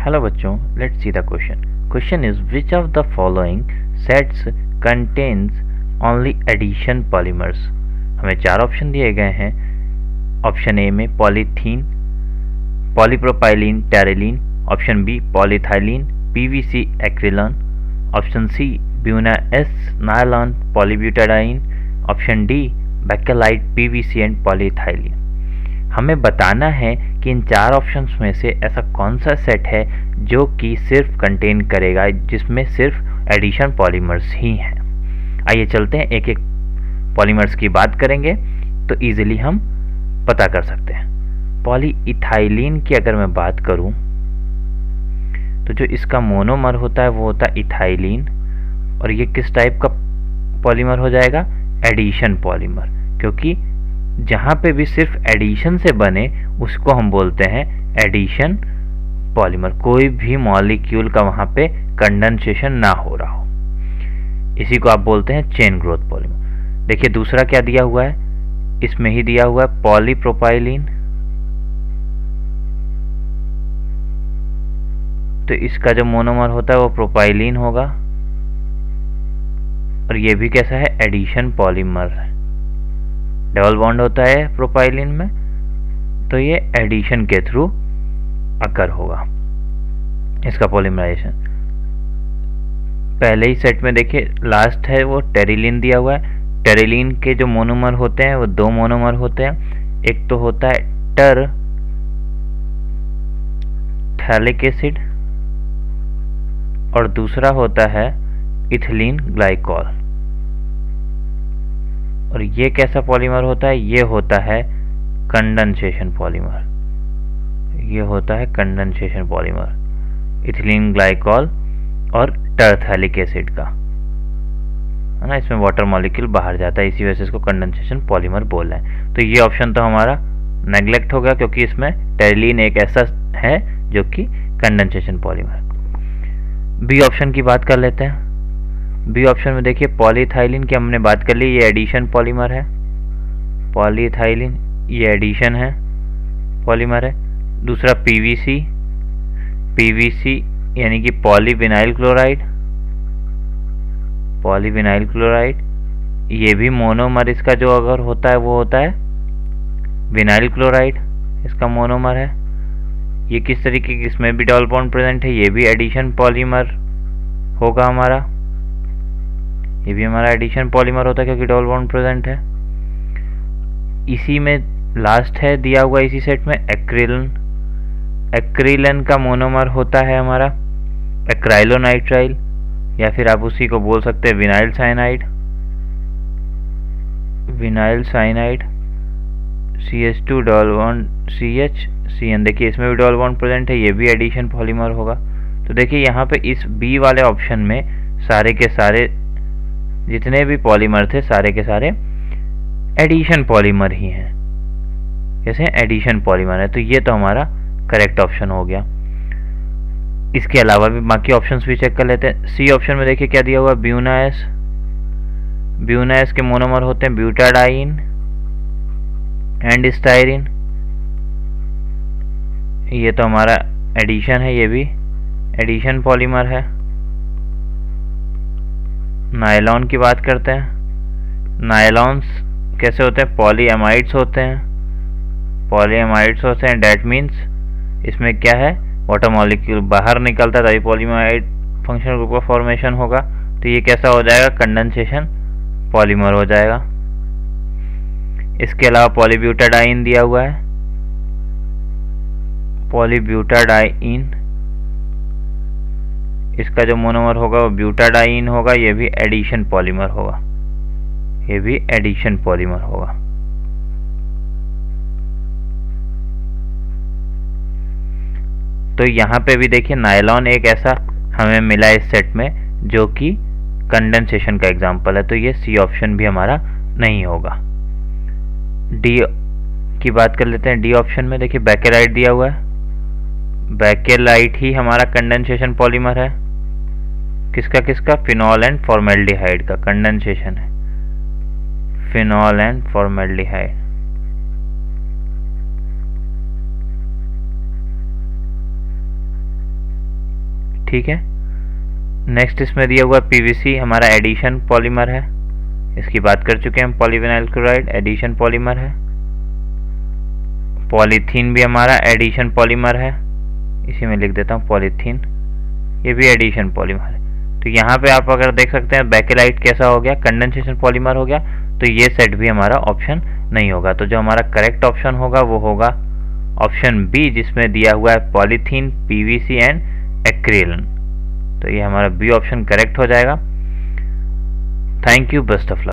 Hello बच्चों, let's see the question. Question is which of the following sets contains only addition polymers? हमें चार option दिए गए हैं. ऑप्शन ए में polythene, polypropylene terylene, option b polyethylene PVC acrilan, option c buna s nylon polybutadiene, option d bakelite PVC and polyethylene. हमें बताना है कि इन चार ऑप्शंस में से ऐसा कौन सा सेट है जो कि सिर्फ कंटेन करेगा, जिसमें सिर्फ एडिशन पॉलीमर्स ही हैं. आइए चलते हैं, एक एक पॉलीमर्स की बात करेंगे तो इजीली हम पता कर सकते हैं. पॉलीइथाइलीन की अगर मैं बात करूं तो जो इसका मोनोमर होता है वो होता है इथाइलीन, और ये किस टाइप का पॉलीमर हो जाएगा? एडिशन पॉलीमर, क्योंकि जहाँ पे भी सिर्फ एडिशन से बने उसको हम बोलते हैं एडिशन पॉलीमर. कोई भी मॉलिक्यूल का वहाँ पे कंडेंसेशन ना हो रहा हो, इसी को आप बोलते हैं चेन ग्रोथ पॉलीमर. देखिए दूसरा क्या दिया हुआ है, इसमें ही दिया हुआ है पॉलीप्रोपाइलीन. तो इसका जो मोनोमर होता है वो प्रोपाइलीन होगा, और ये भी कैसा है? एडिशन पॉलीमर है. डबल बॉन्ड होता है प्रोपाइलीन में, तो ये एडिशन के थ्रू अकर होगा इसका पॉलीमराइजेशन. पहले ही सेट में देखिए लास्ट है वो टेरिलीन दिया हुआ है. टेरिलीन के जो मोनोमर होते हैं वो दो मोनोमर होते हैं. एक तो होता है टर थैलिक एसिड और दूसरा होता है इथिलीन ग्लाइकॉल. और ये कैसा पॉलीमर होता है? ये होता है कंडेंसेशन पॉलीमर. ये होता है कंडेंसेशन पॉलीमर, इथिलीन ग्लाइकॉल और टरथैलिक एसिड का, है ना. इसमें वाटर मॉलिक्यूल बाहर जाता है, इसी वजह से इसको कंडेंसेशन पॉलीमर बोल रहे हैं. तो ये ऑप्शन तो हमारा नेग्लेक्ट हो गया, क्योंकि इसमें टेरिलीन एक ऐसा है जो कि कंडेंसेशन पॉलीमर. बी ऑप्शन की बात कर लेते हैं. बी ऑप्शन में देखिए पॉलीथाइलीन की हमने बात कर ली, ये एडिशन पॉलीमर है. पॉलीथाइलीन ये एडिशन है, पॉलीमर है. दूसरा पीवीसी, पीवीसी यानी कि पॉलीविनाइल क्लोराइड, पॉलीविनाइल क्लोराइड ये भी मोनोमर इसका जो अगर होता है वो होता है विनाइल क्लोराइड, इसका मोनोमर है. ये किस तरीके की, इसमें भी डबल बॉन्ड प्रेजेंट है, ये भी एडिशन पॉलीमर होगा हमारा. ये भी हमारा एडिशन पॉलीमर होता है क्योंकि डबल बॉन्ड प्रेजेंट है. इसी में लास्ट है दिया हुआ इसी सेट में एक्रिलन. एक्रिलन का मोनोमर होता है हमारा एक्राइलोनाइट्राइल, या फिर आप उसी को बोल सकते हैं vinyl cyanide. Vinyl cyanide CH2 double bond CH देखिए इसमें भी डबल बॉन्ड प्रेजेंट है, ये भी एडिशन पॉलीमर होगा. तो देखिए यहाँ पे इस बी वाले ऑप्शन में सारे के सारे जितने भी पॉलीमर थे सारे के सारे एडिशन पॉलीमर ही हैं. कैसे? एडिशन पॉलीमर है. तो ये तो हमारा करेक्ट ऑप्शन हो गया. इसके अलावा भी बाकी ऑप्शंस भी चेक कर लेते हैं. सी ऑप्शन में देखिए क्या दिया हुआ, ब्यूना एस. ब्यूना एस के मोनोमर होते हैं ब्यूटाडाइन एंड स्टाइरिन. ये तो हमारा एडिशन है, ये भी एडिशन पॉलीमर है. नायलॉन की बात करते हैं. नायलॉन्स कैसे होते हैं? पॉलीएमाइड्स होते हैं. पॉलीएमाइड्स होते हैं, डैट मीन्स इसमें क्या है, वाटर मॉलिक्यूल बाहर निकलता है तभी पॉलीएमाइड फंक्शनल ग्रुप का फॉर्मेशन होगा. तो ये कैसा हो जाएगा? कंडेंसेशन पॉलीमर हो जाएगा. इसके अलावा पॉलीब्यूटाडाइन दिया हुआ है. पॉलीब्यूटाडाइन इसका जो मोनोमर होगा वो ब्यूटाडाइन होगा, ये भी एडिशन पॉलीमर होगा. ये भी एडिशन पॉलीमर होगा. तो यहाँ पे भी देखिए नायलॉन एक ऐसा हमें मिला इस सेट में जो कि कंडेंसेशन का एग्जांपल है. तो ये सी ऑप्शन भी हमारा नहीं होगा. डी की बात कर लेते हैं. डी ऑप्शन में देखिए बैकेलाइट दिया हुआ है. बैकेलाइट ही हमारा कंडेंसेशन पॉलीमर है. किसका किसका? फिनॉल एंड फॉर्मेल्डिहाइड का कंडेंसेशन है. Phenol and formaldehyde. ठीक है। नेक्स्ट इसमें दिया हुआ पीवीसी हमारा एडिशन पॉलीमर है, इसकी बात कर चुके हैं हम। पॉलीविनाइल क्लोराइड एडिशन पॉलीमर है। पॉलीथीन भी हमारा एडिशन पॉलीमर है, इसी में लिख देता हूँ पॉलीथीन, ये भी एडिशन पॉलीमर है। तो यहाँ पे आप अगर देख सकते हैं बेकेलाइट कैसा हो गया, कंडेंसेशन पॉलीमर हो गया, तो ये सेट भी हमारा ऑप्शन नहीं होगा। तो जो हमारा करेक्ट ऑप्शन होगा वो होगा ऑप्शन बी, जिसमें दिया हुआ है पॉलीथीन, पीवीसी एंड एक्रिलन। तो ये हमारा बी ऑप्शन करेक्ट हो जाएगा। Thank you, best of luck.